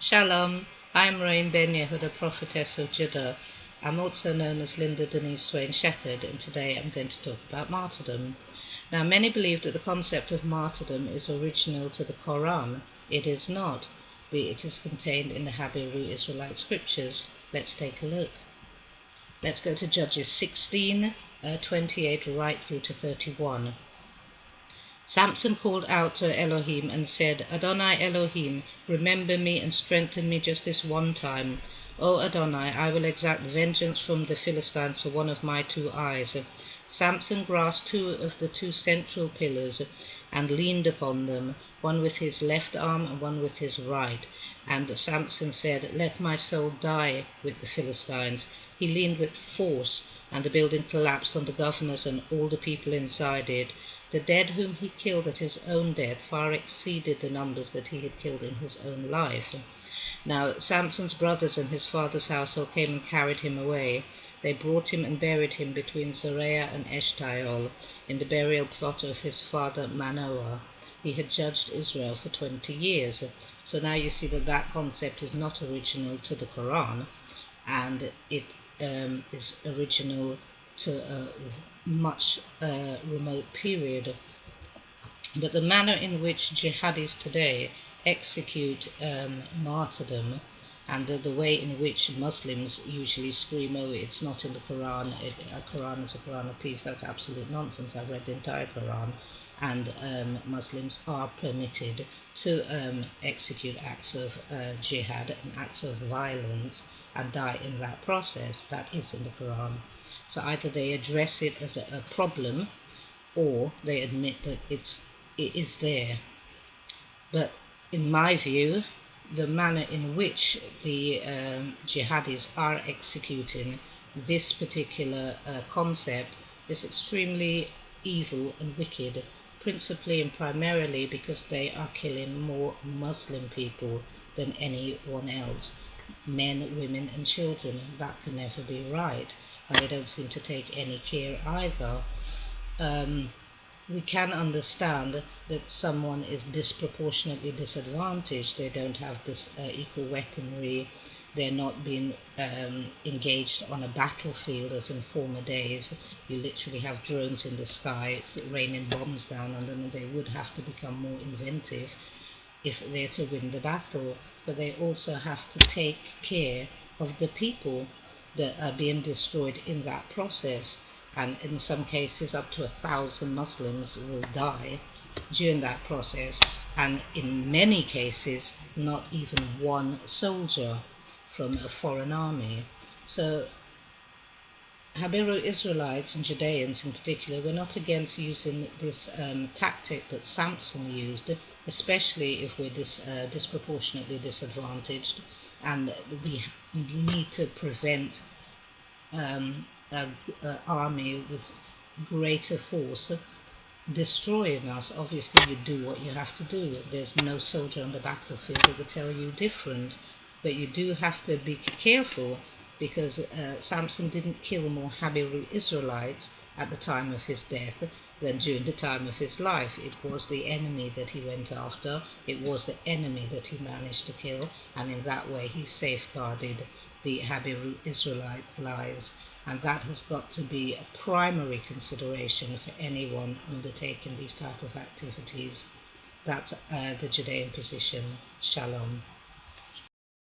Shalom, I'm Rain Ben Yehuda, prophetess of Judah. I'm also known as Linda Denise Swain Shepherd, and today I'm going to talk about martyrdom. Now, many believe that the concept of martyrdom is original to the Quran. It is not. It is contained in the Hebrew Israelite scriptures. Let's take a look. Let's go to Judges 16, 28 right through to 31. Samson called out to Elohim and said, Adonai Elohim, remember me and strengthen me just this one time. O Adonai, I will exact vengeance from the Philistines for one of my two eyes. Samson grasped two central pillars and leaned upon them, one with his left arm and one with his right. And Samson said, Let my soul die with the Philistines. He leaned with force, and the building collapsed on the governors and all the people inside it. The dead whom he killed at his own death far exceeded the numbers that he had killed in his own life. Now Samson's brothers and his father's household came and carried him away. They brought him and buried him between Zereah and Eshtaol in the burial plot of his father Manoah. He had judged Israel for 20 years. So now you see that that concept is not original to the Quran, and it is original to a much remote period. But the manner in which jihadis today execute martyrdom, and the way in which Muslims usually scream, oh, it's not in the Quran, a Quran is a Quran of peace, that's absolute nonsense. I've read the entire Quran, and Muslims are permitted to execute acts of jihad and acts of violence and die in that process. That is in the Quran. So either they address it as a problem, or they admit that it is there. But in my view, the manner in which the jihadis are executing this particular concept is extremely evil and wicked, principally and primarily because they are killing more Muslim people than anyone else, men, women and children. That can never be right, and they don't seem to take any care either. We can understand that someone is disproportionately disadvantaged. They don't have this equal weaponry. They're not being engaged on a battlefield as in former days. You literally have drones in the sky raining bombs down on them, and they would have to become more inventive if they're to win the battle. But they also have to take care of the people that are being destroyed in that process. And in some cases up to 1,000 Muslims will die during that process, and in many cases not even one soldier from a foreign army. So Hebrew Israelites and Judeans in particular were not against using this tactic that Samson used, especially if we're disproportionately disadvantaged and we need to prevent an army with greater force destroying us. Obviously you do what you have to do. There's no soldier on the battlefield that will tell you different, but you do have to be careful, because Samson didn't kill more Hebrew Israelites at the time of his death than during the time of his life. It was the enemy that he went after. It was the enemy that he managed to kill, and in that way he safeguarded the Hebrew Israelite lives. And that has got to be a primary consideration for anyone undertaking these type of activities. That's the Judean position. Shalom.